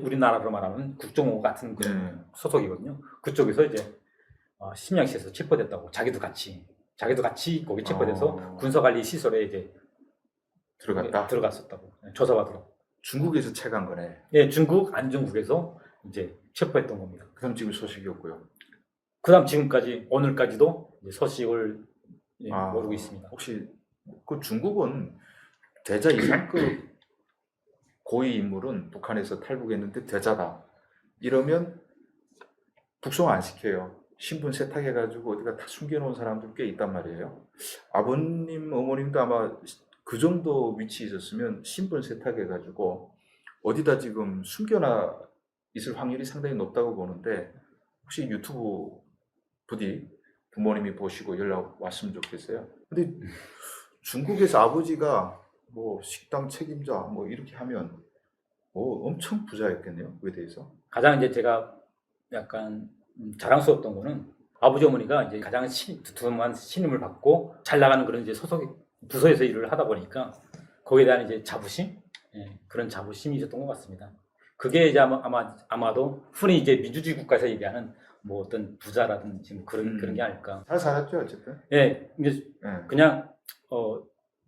우리나라로 말하면 국정원 같은 그런 네. 소속이거든요. 그쪽에서 이제 심양시에서 체포됐다고 자기도 같이 거기 체포돼서 군사관리 시설에 이제 들어갔었다고 조사받으러. 중국에서 채간 거네. 예, 중국 안중국에서 이제 체포했던 겁니다. 그다음 지금 소식이 없고요. 그다음 지금까지 오늘까지도 이제 소식을 모르고 있습니다. 혹시 그 중국은 대자 이상급 고위 인물은 북한에서 탈북했는데 대자다 이러면 북송 안 시켜요. 신분 세탁해가지고 어디가 다 숨겨놓은 사람들 꽤 있단 말이에요. 아버님, 어머님도 아마 그 정도 위치에 있었으면 신분 세탁해가지고 어디다 지금 숨겨놔 있을 확률이 상당히 높다고 보는데 혹시 유튜브 부디 부모님이 보시고 연락 왔으면 좋겠어요. 근데 중국에서 아버지가 뭐 식당 책임자 뭐 이렇게 하면 엄청 부자였겠네요. 외대에서. 가장 이제 제가 약간 자랑스러웠던 거는 아버지 어머니가 이제 가장 두툼한 신임을 받고 잘 나가는 그런 이제 소속 부서에서 일을 하다 보니까 거기에 대한 이제 자부심, 그런 자부심이 있었던 것 같습니다. 그게 이제 아마도 흔히 이제 민주주의 국가에서 얘기하는 뭐 어떤 부자라든지 뭐 그런 게 아닐까. 잘 살았죠 어쨌든. 예, 그냥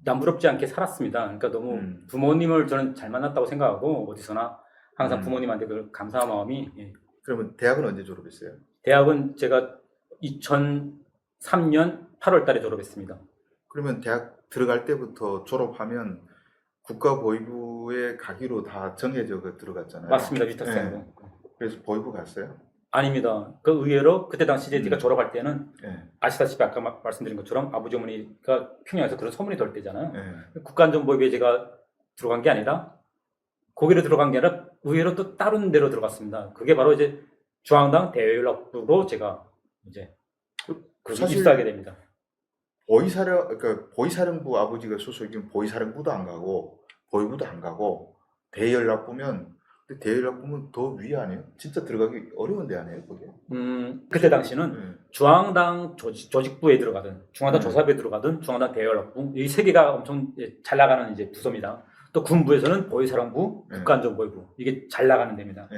남부럽지 않게 살았습니다. 그러니까 너무 부모님을 저는 잘 만났다고 생각하고 어디서나 항상 부모님한테 그 감사한 마음이. 그러면 대학은 언제 졸업했어요? 대학은 제가 2003년 8월 달에 졸업했습니다. 그러면 대학 들어갈 때부터 졸업하면 국가보위부에 가기로 다 정해져 들어갔잖아요. 맞습니다. 위탁생으로. 네. 그래서 보위부 갔어요? 아닙니다. 그 의외로 그때 당시 제가 졸업할 때는 아시다시피 아까 말씀드린 것처럼 아버지 어머니가 평양에서 그런 소문이 돌 때잖아요. 국가안전보위부에 제가 들어간 게 아니라 거기로 들어간 게 아니라 의외로 또 다른 데로 들어갔습니다. 그게 바로 이제 중앙당 대외연락부로 제가 이제 입사하게 됩니다. 그러니까 보위사령부 아버지가 소속이면 보위사령부도 안 가고 보위부도 안 가고 대연락부면 더 위 아니에요? 진짜 들어가기 어려운 데 아니에요, 거기? 그때 당시는 중앙당 조직부에 들어가든 중앙당 조사부에 들어가든 중앙당 대연락부 이 세 개가 엄청 잘 나가는 이제 부서입니다. 또 군부에서는 보위사령부, 국가안전보위부 이게 잘 나가는 데입니다.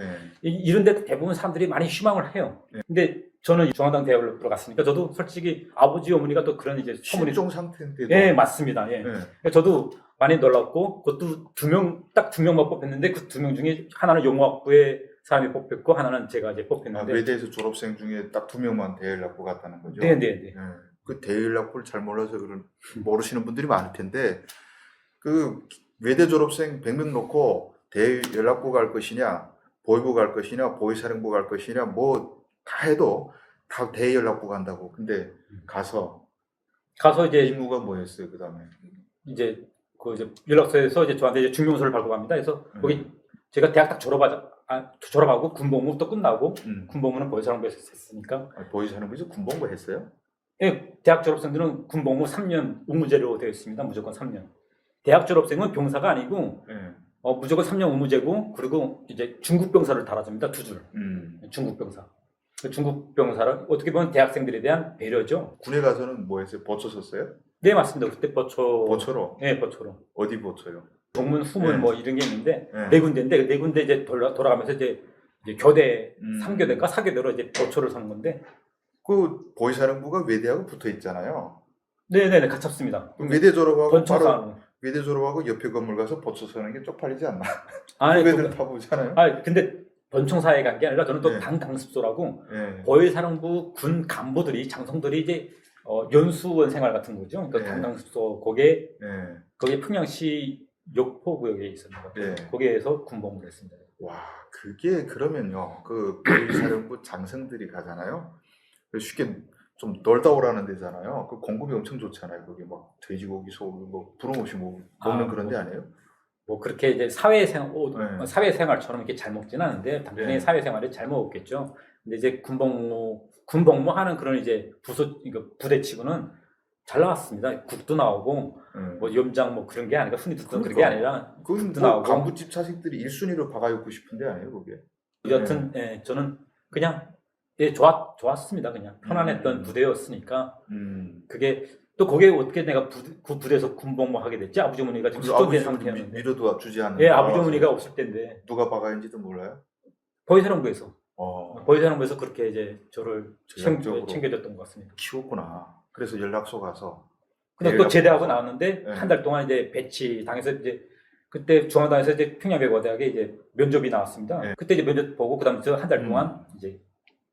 이런 데 대부분 사람들이 많이 희망을 해요. 근데 저는 중앙당 대연락부로 갔으니까 저도 솔직히 아버지 어머니가 또 그런 이제 소문이 실종 상태인데도. 예, 맞습니다. 예. 저도 많이 놀랐고 그것도 딱 두 명만 뽑혔는데 그 두 명 중에 하나는 용화학부의 사람이 뽑혔고 하나는 제가 이제 뽑혔는데. 외대에서 졸업생 중에 딱 2명만 대연락부 갔다는 거죠? 네. 그 대연락부를 잘 몰라서 모르시는 분들이 많을 텐데 그 외대 졸업생 100명 놓고 대연락부 갈 것이냐, 보위부 갈 것이냐, 보위사령부 갈 것이냐, 뭐 다 해도 다 대연락부 간다고. 근데 가서 이제 임무가 뭐였어요? 그 다음에 이제 연락소에서 이제 저한테 이제 중용서를 발급합니다. 그래서 거기 제가 대학 딱 졸업하고 군복무 또 끝나고 군복무는 보위사령부에서 했으니까. 보위사령부에서 군복무 했어요? 네, 대학 졸업생들은 군복무 3년 의무제로 되어 있습니다. 무조건 3년. 대학 졸업생은 병사가 아니고 무조건 3년 의무제고 그리고 이제 중국 병사를 달아줍니다. 2줄. 중국 병사. 그 중국 병사를 어떻게 보면 대학생들에 대한 배려죠. 군에 가서는 뭐 했어요? 보초 썼어요? 네, 맞습니다. 그때 보초로? 네, 보초로. 어디 보초요? 동문, 후문 뭐 이런 게 있는데 네 군데인데 네 군데 이제 돌아가면서 이제 교대 3교대인가 4교대로 이제 보초를 선 건데. 그 보위사령부가 외대하고 붙어 있잖아요. 네, 같습니다. 외대 졸업하고 바로 외대 졸업하고 옆에 건물 가서 보초 서는 게 쪽팔리지 않나? 아니, 후배들 다 보잖아요. 근데 번총사에 간 게 아니라 저는 또 당습소라고 보위사령부 군 간부들이 장성들이 이제 연수원 생활 같은 거죠. 그러니까 당습소 거기에 평양시 욕포구역에 있었는데 거기에서 군복무를 했습니다. 와, 그게 그러면요. 그 보위사령부 장성들이 가잖아요. 쉽게 좀 놀다 오라는 데잖아요. 그 공급이 엄청 좋잖아요. 거기 막 돼지고기, 소고기, 뭐 부름없이 먹는 그런 데 아니에요? 뭐 그렇게 이제 사회생활처럼 이렇게 잘 먹지는 않은데 당연히 사회생활에 잘 먹었겠죠. 근데 이제 군복무 하는 그런 이제 부대치고는 잘 나왔습니다. 국도 나오고 뭐 염장 뭐 그런 게 아니라 흔히 듣던 그런 게 아니라 국도 나오고 간부집 자식들이 1순위로 박아입고 싶은데 아니에요, 그게. 여튼 저는 그냥 좋았습니다. 그냥 편안했던 부대였으니까. 그게 또 거기에 어떻게 내가 그 부대에서 군복무 하게 됐지? 아버지 어머니가 지금 수도된 상태였는데. 밀어도 주지 않는. 예, 아버지 어머니가 없을 때인데. 누가 박아인지도 몰라요? 보이사령부에서 어, 보이사령부에서 그렇게 이제 저를 전략적으로 챙겨줬던 것 같습니다. 키웠구나. 그래서 연락소 가서 근데 또 대연락소 제대하고 가서. 나왔는데 네. 한 달 동안 이제 배치 당해서 이제 그때 중앙당에서 이제 평양외과대학에 이제 면접이 나왔습니다. 네. 그때 이제 면접 보고 그다음에 한 달 음. 동안 이제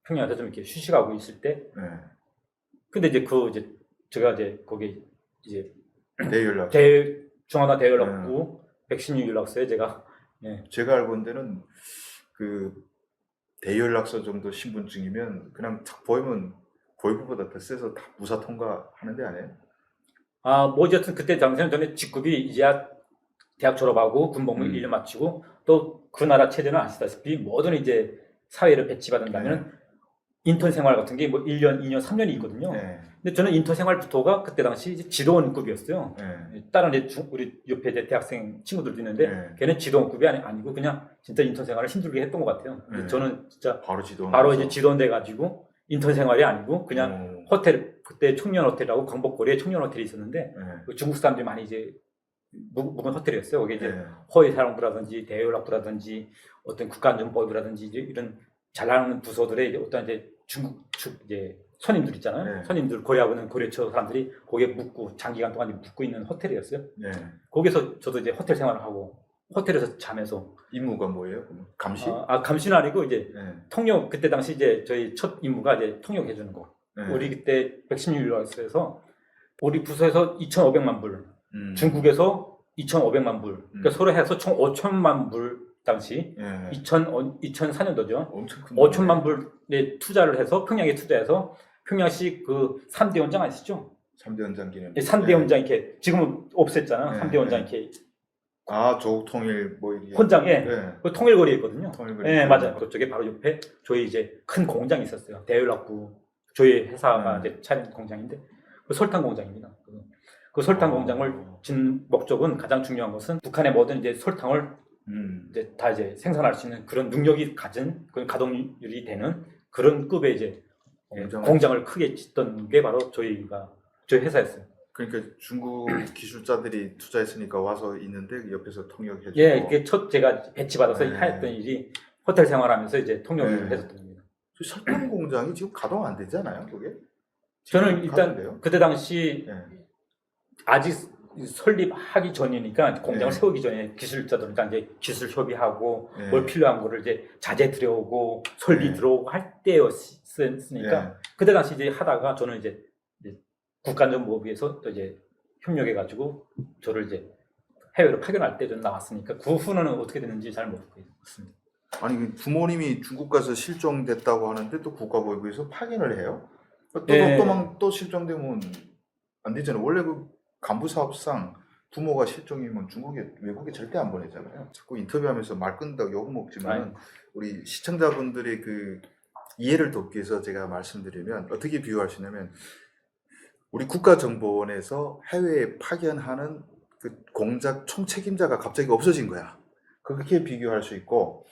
평양에서 좀 이렇게 휴식하고 있을 때 네. 근데 이제 이제 제가 이제 거기 이제 대연락소. 중앙당 대연락부 백신유 연락소에 제가 제가 알고 있는 데는 그 대연락소 정도 신분증이면 그냥 딱 보이면 보이부보다 더 세서 다 무사 통과하는 데 아니에요? 뭐 어쨌든 그때 당시에는 저는 직급이 이제야 대학 졸업하고 군복무 1년 마치고 또 그 나라 체제는 아시다시피 뭐든 이제 사회를 배치받는다면 인턴 생활 같은 게 뭐 1년, 2년, 3년이 있거든요. 네. 근데 저는 인턴 생활부터가 그때 당시 이제 지도원급이었어요. 네. 다른 이제 우리 옆에 이제 대학생 친구들도 있는데 네. 걔는 지도원급이 아니고 그냥 진짜 인턴 생활을 힘들게 했던 것 같아요. 근데 저는 진짜 바로 지도원. 바로 이제 지도원 돼가지고 인턴 생활이 아니고 그냥 호텔 그때 청년 호텔하고 광복거리에 청년 호텔이 있었는데 그 중국 사람들이 많이 이제 묵은 호텔이었어요. 거기 이제 허위사령부라든지 대외연락부라든지 어떤 국가안전보위부라든지 이런 잘 나가는 부서들의 이제 어떤 이제 중국 측 이제 선임들 있잖아요. 선임들 고려하고는 고려처 사람들이 거기에 묵고 장기간 동안 묵고 있는 호텔이었어요. 거기서 저도 이제 호텔 생활을 하고 호텔에서 자면서 임무가 뭐예요? 감시? 감시는 아니고 이제 통역 그때 당시 이제 저희 첫 임무가 이제 통역해 주는 거. 우리 그때 116유로에서 우리 부서에서 2,500만 불, 중국에서 2,500만 불, 그러니까 서로 해서 총 5천만 불 당시 2004년도죠. 엄청 큰 5천만 불에 투자를 해서 평양에 투자해서 평양시 그 3대 원장 아시죠? 3대 원장 기념. 3대 원장 이렇게 지금은 없앴잖아. 3대 원장 이렇게 조국 통일 뭐 이게 혼장에 그 통일거리에 있거든요. 통일거리. 네, 맞아요. 그쪽에 바로 옆에 저희 이제 큰 공장이 있었어요. 대연락부 저희 회사가 이제 차린 공장인데 그 설탕 공장입니다. 그 설탕 공장을 진 목적은 가장 중요한 것은 북한의 모든 이제 설탕을 이제 다 이제 생산할 수 있는 그런 능력이 가진 그런 가동률이 되는 그런 급의 이제 공장을 크게 짓던 게 바로 저희 회사였어요. 그러니까 중국 기술자들이 투자했으니까 와서 있는데 옆에서 통역해주고. 예, 이게 첫 제가 배치받아서 했던 일이 호텔 생활하면서 이제 통역을 했었던 겁니다. 설탕 공장이 지금 가동 안 되잖아요, 그게? 저는 일단 그때 당시 아직 설립하기 전이니까 공장을 세우기 전에 기술자들과 이제 기술 협의하고 뭘 필요한 거를 이제 자재 들여오고 설비 들어오고 할 때였으니까 그때 당시 이제 하다가 저는 이제 국가안전보위에서 또 이제 협력해가지고 저를 이제 해외로 파견할 때 좀 나왔으니까 그 후는 어떻게 됐는지 잘 모르겠습니다. 아니 부모님이 중국 가서 실종됐다고 하는데 또 국가보위부에서 파견을 해요? 또 실종되면 안 되잖아요. 원래 그 간부 사업상 부모가 실종이면 외국에 절대 안 보내잖아요. 자꾸 인터뷰하면서 말 끊는다고 욕 먹지만 우리 시청자분들의 그 이해를 돕기 위해서 제가 말씀드리면 어떻게 비유할 수 있냐면 우리 국가정보원에서 해외에 파견하는 그 공작 총책임자가 갑자기 없어진 거야. 그렇게 비교할 수 있고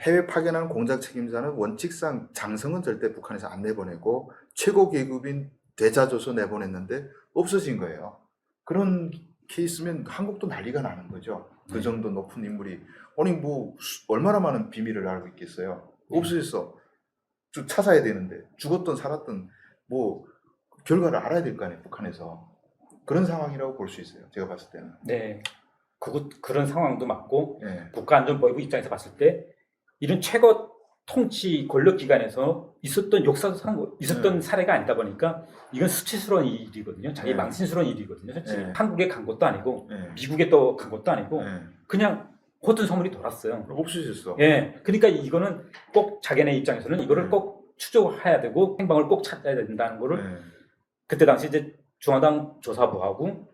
해외 파견하는 공작 책임자는 원칙상 장성은 절대 북한에서 안 내보내고 최고 계급인 대자조서 내보냈는데 없어진 거예요. 그런 케이스면 한국도 난리가 나는 거죠. 그 정도 높은 인물이 아니 뭐 얼마나 많은 비밀을 알고 있겠어요. 없어졌어. 좀 찾아야 되는데 죽었든 살았든 뭐 결과를 알아야 될 거 아니에요. 북한에서. 그런 상황이라고 볼 수 있어요. 제가 봤을 때는. 네. 그런 상황도 맞고 국가안전보위부 입장에서 봤을 때 이런 최고 통치 권력기관에서 있었던 사례가 아니다 보니까 이건 수치스러운 일이거든요. 자기 망신스러운 일이거든요. 솔직히 한국에 간 것도 아니고 미국에 또 간 것도 아니고 그냥 허튼 소문이 돌았어요. 없어졌어. 그러니까 이거는 꼭 자기네 입장에서는 이거를 꼭 추적해야 되고 행방을 꼭 찾아야 된다는 거를 그때 당시 이제 중앙당 조사부하고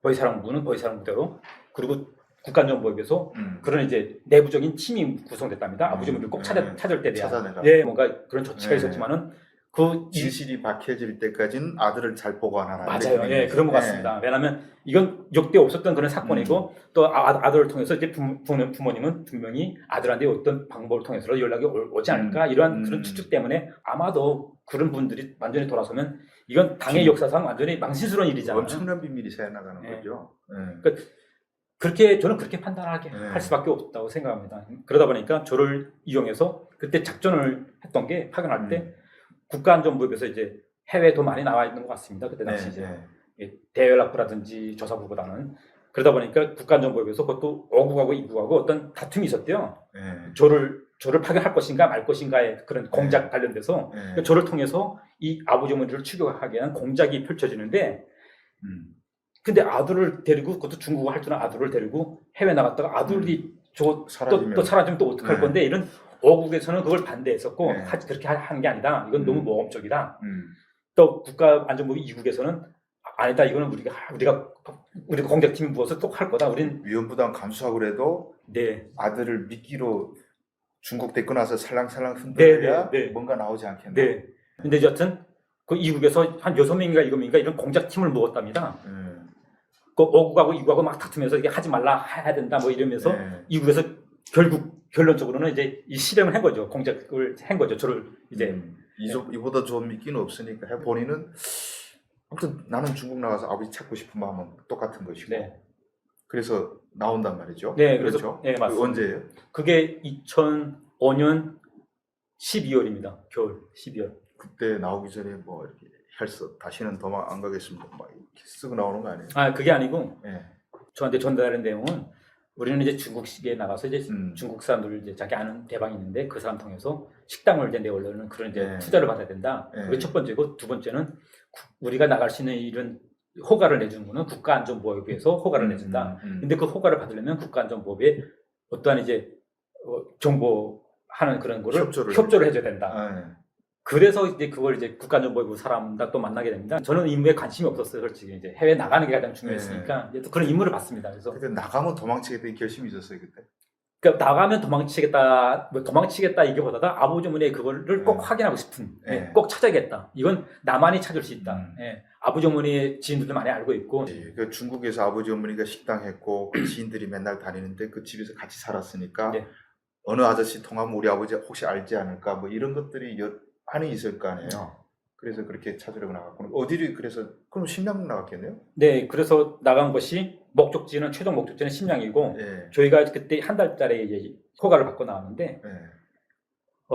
보위사령부는 보위사령부대로 그리고 국가안전보위에서 그런 이제 내부적인 팀이 구성됐답니다. 아버지를 꼭 찾을 때 대한 뭔가 그런 조치가 있었지만은 그 진실이 밝혀질 때까지는 아들을 잘 보관하라. 맞아요. 그런 것 같습니다. 왜냐하면 이건 역대 없었던 그런 사건이고 또 아들을 통해서 이제 부모님은 분명히 아들한테 어떤 방법을 통해서 연락이 오지 않을까 이러한 그런 추측 때문에 아마도 그런 분들이 완전히 돌아서면 이건 당의 역사상 완전히 망신스러운 일이잖아요. 엄청난 비밀이 새어나가는 거죠. 그러니까 그렇게 저는 그렇게 판단하게 네. 할 수밖에 없다고 생각합니다. 그러다 보니까 저를 이용해서 그때 작전을 했던 게 파견할 때 국가안전부에서 이제 해외도 많이 나와 있는 것 같습니다. 그때 당시 네, 이제 네. 예, 대연락부라든지 조사부보다는 그러다 보니까 국가안전부에서 그것도 어국하고 이국하고 어떤 다툼이 있었대요. 네. 저를 파견할 것인가 말 것인가의 그런 공작 관련돼서 네. 저를 통해서 이 아버지 어머니를 추격하게 하는 공작이 펼쳐지는데 근데 아들을 데리고 그것도 중국어 할 줄 아는 아들을 데리고 해외 나갔다가 아들이 또 사라지면 또 어떡할 네. 건데 이런 어국에서는 그걸 반대했었고 네. 그렇게 하는 게 아니다. 이건 너무 모험적이다. 음. 또 국가안전부 이국에서는 아니다. 이거는 우리가 공작팀이 부어서 또 할 거다. 우린 위험부담 감수하고 그래도 네. 아들을 미끼로 중국 데리고 나서 살랑살랑 흔들어야 네. 뭔가 나오지 않겠나. 네. 근데 여튼 그 이국에서 한 6명인가 7명인가 이런 공작팀을 모았답니다. 그 어국하고 이국하고 막 다투면서 이게 하지 말라 해야 된다 뭐 이러면서 네. 이국에서 결국 결론적으로는 이제 이 실행을 한 거죠. 공작을 한 거죠. 저를 이제 이보다 좋은 미끼는 없으니까 본인은 아무튼 나는 중국 나가서 아버지 찾고 싶은 마음은 똑같은 것이고 네. 그래서 나온단 말이죠. 네, 그렇죠. 네, 맞습니다. 언제예요? 그게 2005년 12월입니다. 겨울 12월. 그때 나오기 전에 뭐 이렇게 헬스 다시는 도망 안 가겠습니다. 막 이렇게 쓰고 나오는 거 아니에요? 아, 그게 아니고 네. 저한테 전달한 내용은 우리는 이제 중국식에 나가서 이제 중국 사람들 이제 자기 아는 대방이 있는데 그 사람 통해서 식당을 이제 내원하는 그런 이제 네. 투자를 받아야 된다. 네. 그게 첫 번째고 두 번째는 우리가 나갈 수 있는 이런 허가를 내주는 거는 국가안전보호부에서 허가를 내준다. 근데 그 허가를 받으려면 국가안전보호부에 어떠한 이제 정보하는 그런 거를 협조를 해줘야 된다. 아, 네. 그래서 이제 그걸 이제 국가안전보호부 사람과 또 만나게 됩니다. 저는 임무에 관심이 없었어요, 솔직히. 이제 해외 나가는 게 가장 중요했으니까 이제 또 그런 임무를 받습니다. 그래서 그때 나가면 도망치겠다 이 결심이 있었어요 그때. 그러니까 나가면 도망치겠다, 뭐 도망치겠다 이게보다 아버지 어머니의 그거를 꼭 확인하고 싶은, 꼭 찾아야겠다. 이건 나만이 찾을 수 있다. 아버지 어머니의 지인들도 많이 알고 있고. 그 중국에서 아버지 어머니가 식당 했고 그 지인들이 맨날 다니는데 그 집에서 같이 살았으니까 네. 어느 아저씨 통하면 우리 아버지 혹시 알지 않을까 뭐 이런 것들이 많이 있을 거 아니에요. 그래서 그렇게 찾으려고 나갔고 어디를 그래서 그럼 심양 나갔겠네요. 네, 그래서 나간 것이 목적지는 최종 목적지는 심양이고 네. 저희가 그때 한 달짜리 이제 허가를 받고 나왔는데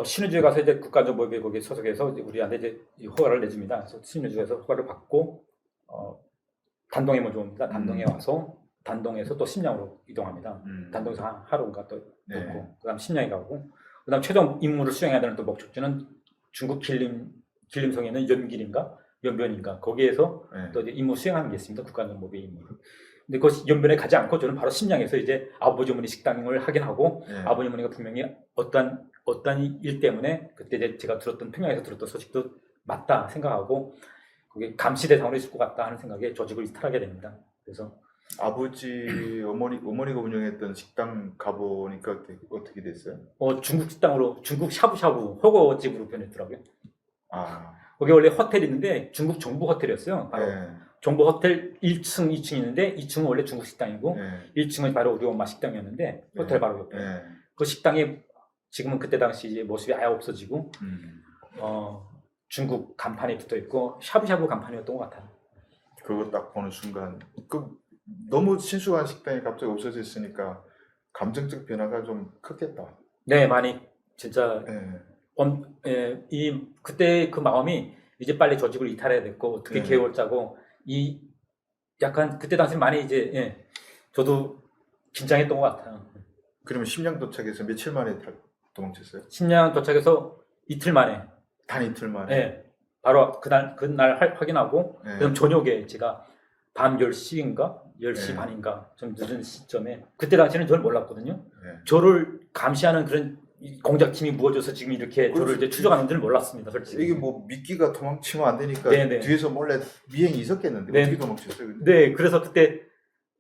신의주에 가서 이제 국가안전보호부에 거기 소속해서 우리한테 이제 허가를 내줍니다. 그래서 신의주에서 허가를 받고 단동에 먼저 옵니다. 단동에 와서 단동에서 또 심양으로 이동합니다. 단동에서 하루인가 또 있고 그다음 심양에 가고 그다음 최종 임무를 수행해야 되는 또 목적지는 중국 길림성에 있는 연변인가 거기에서 또 이제 임무 수행하는 게 있습니다. 국가안전보호부의 임무를. 근데 그 연변에 가지 않고 저는 바로 심양에서 이제 아버지 어머니 식당을 확인하고 아버지 어머니가 분명히 어떤 일 때문에 그때 이제 제가 평양에서 들었던 소식도 맞다 생각하고 그게 감시 대상으로 있을 것 같다 하는 생각에 조직을 이탈하게 됩니다. 그래서 아버지 어머니가 운영했던 식당 가보니까 어떻게 됐어요? 중국 식당으로 중국 샤브샤브 허거집으로 변했더라고요. 아, 거기 원래 호텔이 있는데 중국 정부 호텔이었어요. 바로 정부 호텔 1층, 2층이 있는데 2층은 원래 중국 식당이고 1층은 바로 우리 엄마 식당이었는데 호텔 바로 옆에 그 식당에 지금은 그때 당시 이제 모습이 아예 없어지고 중국 간판이 붙어 있고 샤브샤브 간판이었던 것 같아요. 그거 딱 보는 순간 너무 친숙한 식당이 갑자기 없어졌으니까 감정적 변화가 좀 컸겠다. 네, 많이 진짜 그때 그 마음이 이제 빨리 조직을 이탈해야 됐고 어떻게 계획을 짜고 약간 그때 당시 많이 이제 저도 긴장했던 것 같아요. 그러면 심양 도착해서 며칠 만에 도망쳤어요? 심양 도착해서 이틀 만에. 단 이틀 만에? 네. 바로 그날 확인하고 그다음 저녁에 제가 밤 10시인가 10시 반인가 좀 늦은 시점에 그때 당시에는 저를 몰랐거든요. 저를 감시하는 그런 공작팀이 무어져서 지금 이렇게 저를 이제 추적하는 줄 몰랐습니다, 솔직히. 이게 뭐 미끼가 도망치면 안 되니까 뒤에서 몰래 미행이 있었겠는데 어떻게 도망쳤어요? 근데? 네, 그래서 그때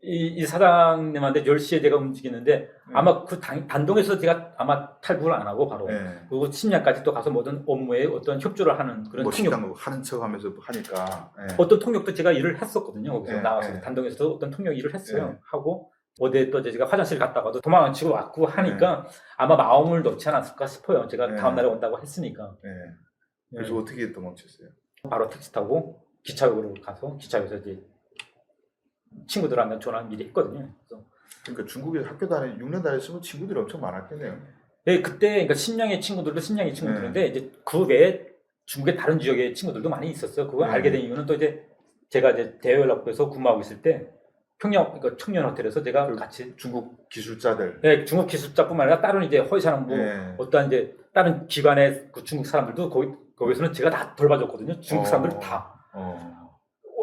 이 사장님한테 10시에 제가 움직이는데 아마 그 단동에서 제가 아마 탈북을 안 하고 바로 그리고 심양까지 또 가서 모든 업무에 어떤 협조를 하는 그런 식당 하는 척하면서 하니까 어떤 통역도 제가 일을 했었거든요. 거기서 나와서 단동에서도 어떤 통역 일을 했어요. 하고 어디에 또 제가 화장실 갔다가도 도망 안 치고 왔고 하니까 아마 마음을 놓지 않았을까 싶어요. 제가 다음 날에 온다고 했으니까. 그래서 어떻게 도망쳤어요? 바로 택시 타고 기차역으로 가서 기차역에서 이제 친구들한테 전화 미리 했거든요. 그래서 그러니까 중국에 학교 다니 6년 다녔으면 친구들이 엄청 많았겠네요. 네, 그때 그러니까 신량의 친구들도 신량의 친구들인데 이제 그 외에 중국의 다른 지역의 친구들도 많이 있었어요. 그걸 알게 된 이유는 또 이제 제가 이제 대외연락부에서 근무하고 있을 때 평양 그러니까 청년 호텔에서 제가 같이 중국 기술자들. 네, 중국 기술자뿐만 아니라 다른 이제 허위사람부 어떠한 이제 다른 기관의 그 중국 사람들도 거기서는 제가 다 돌봐줬거든요. 중국 사람들 다.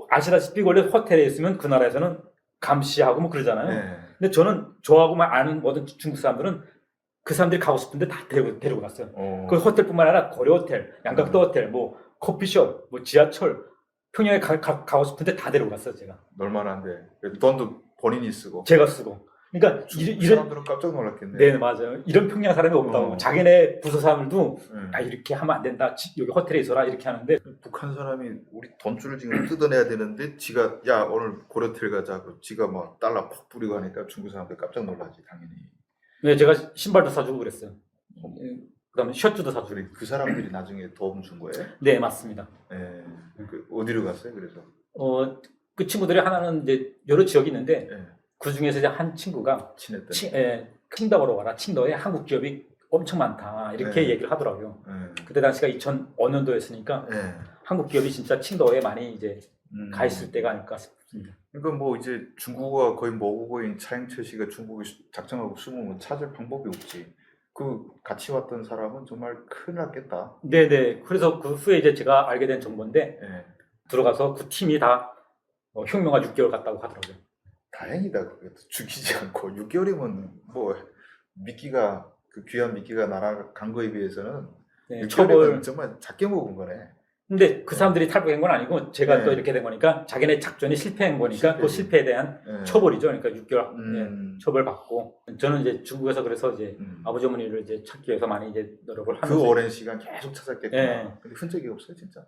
아시다시피 원래 호텔에 있으면 그 나라에서는 감시하고 뭐 그러잖아요. 근데 저는 저하고만 아는 모든 중국 사람들은 그 사람들이 가고 싶은데 다 데리고 갔어요. 그 호텔뿐만 아니라 고려 호텔, 양각도 호텔, 뭐 커피숍, 뭐 지하철, 평양에 가고 싶은데 다 데리고 갔어요, 제가. 얼마나인데 돈도 본인이 쓰고. 제가 쓰고. 그러니까 이런 사람들은 깜짝 놀랐겠네. 네, 맞아요. 이런 평양 사람이 없다고. 자기네 부서 사람들도 이렇게 하면 안 된다. 여기 호텔에 있어라 이렇게 하는데 북한 사람이 우리 돈줄을 지금 뜯어내야 되는데 지가 야 오늘 고려텔 가자. 지가 뭐 달러 퍽 뿌리고 하니까 중국 사람들 깜짝 놀라지 당연히. 네, 제가 신발도 사주고 그랬어요. 그다음에 셔츠도 사주고. 그 사람들이 나중에 도움 준 거예요? 네, 맞습니다. 네. 그 어디로 갔어요? 그래서 그 친구들이 하나는 이제 여러 지역이 있는데 네. 그 중에서 이제 한 친구가 친했던. 칭다오로 가라. 칭다오에 한국 기업이 엄청 많다. 이렇게 얘기를 하더라고요. 그때 당시가 2005년도였으니까 한국 기업이 진짜 칭다오에 많이 이제 가 있을 때가 아닐까 싶습니다. 그러니까 뭐 이제 중국어가 거의 모국어인 차영철 씨가 중국에 작정하고 숨으면 찾을 방법이 없지. 그 같이 왔던 사람은 정말 큰일 났겠다. 네네. 그래서 그 후에 이제 제가 알게 된 정보인데 들어가서 그 팀이 다 혁명화 6개월 갔다고 하더라고요. 다행이다. 그게 죽이지 않고 6개월이면 뭐 미끼가 그 귀한 미끼가 날아간 거에 비해서는 네, 6개월이면 정말 작게 먹은 거네. 근데 그 사람들이 탈북한 건 아니고 제가 또 이렇게 된 거니까 자기네 작전이 실패한 거니까 그 실패에 대한 처벌이죠. 그러니까 6개월 처벌 받고 저는 이제 중국에서 그래서 이제 아버지 어머니를 이제 찾기 위해서 많이 이제 노력을 하면서 그 오랜 시간 계속 찾았겠구나. 근데 흔적이 없어요, 진짜.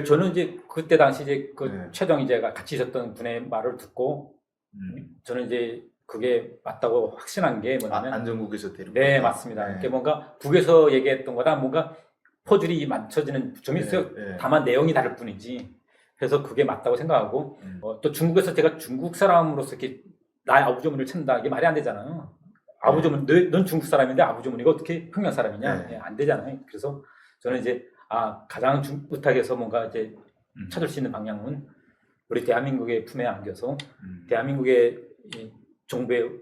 저는 이제 그때 당시 이제 그 최정 이제가 같이 있었던 분의 말을 듣고 저는 이제 그게 맞다고 확신한 게 뭐냐면 안전국에서 데리고. 네, 맞습니다. 그게 뭔가 북에서 얘기했던 거다 뭔가 퍼즐이 맞춰지는 점이 있어요. 다만 내용이 다를 뿐이지. 그래서 그게 맞다고 생각하고 또 중국에서 제가 중국 사람으로서 이렇게 나의 아버지 어머니를 찾는다 이게 말이 안 되잖아요. 아버지 어머니 넌 중국 사람인데 아버지 어머니가 어떻게 평양 사람이냐 안 되잖아요. 그래서 저는 이제 가장 못하게서 뭔가 이제 찾을 수 있는 방향은 우리 대한민국의 품에 안겨서 대한민국의 정부의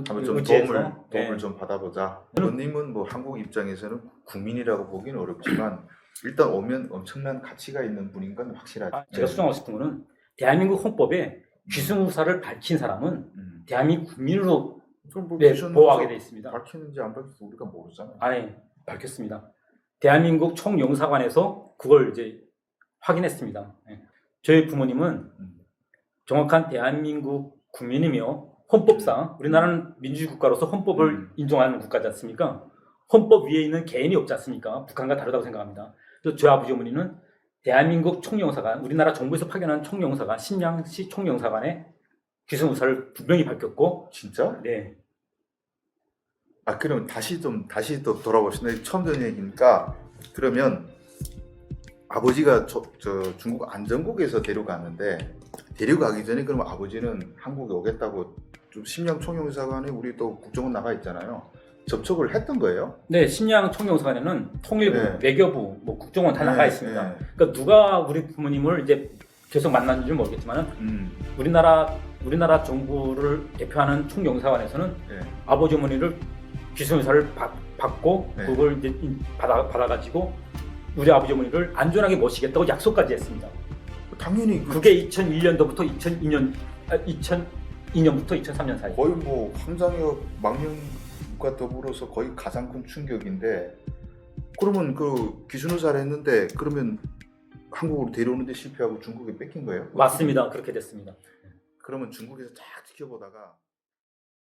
한번 좀 도움을 좀 받아보자. 의원님은 뭐 한국 입장에서는 국민이라고 보기는 어렵지만 일단 오면 엄청난 가치가 있는 분인 건 확실하죠. 제가 수정하고 싶은 거는 대한민국 헌법에 귀순우사를 밝힌 사람은 대한민국 국민으로 보호하게 돼 있습니다. 밝히는지 안 밝히는지 우리가 모르잖아요. 아니, 밝혔습니다. 대한민국 총영사관에서 그걸 이제 확인했습니다. 저희 부모님은 정확한 대한민국 국민이며 헌법상 우리나라는 민주주의 국가로서 헌법을 인정하는 국가지 않습니까? 헌법 위에 있는 개인이 없지 않습니까? 북한과 다르다고 생각합니다. 그래서 저희 아버지 어머니는 대한민국 총영사관, 우리나라 정부에서 파견한 총영사관, 신양시 총영사관의 귀순우사를 분명히 밝혔고. 진짜? 네. 그럼 다시 또 돌아보시면 처음 듣는 얘기니까 그러면 아버지가 중국 안전국에서 데려갔는데 데려가기 전에 그럼 아버지는 한국에 오겠다고 좀 심양 총영사관에 우리 또 국정원 나가 있잖아요. 접촉을 했던 거예요? 네, 심양 총영사관에는 통일부, 외교부, 뭐 국정원 다 나가 있습니다. 그러니까 누가 우리 부모님을 이제 계속 만났는지 모르겠지만은 우리나라 정부를 대표하는 총영사관에서는 아버지 어머니를 귀순우사를 받고 그걸 이제 받아가지고 우리 아버지 어머니를 안전하게 모시겠다고 약속까지 했습니다. 당연히 그게 2001년도부터 2002년부터 2003년 사이. 거의 뭐 황장혁 망명과 더불어서 거의 가장 큰 충격인데 그러면 그 귀순우사를 했는데 그러면 한국으로 데려오는데 실패하고 중국에 뺏긴 거예요? 맞습니다. 그렇게 됐습니다. 그러면 중국에서 쫙 지켜보다가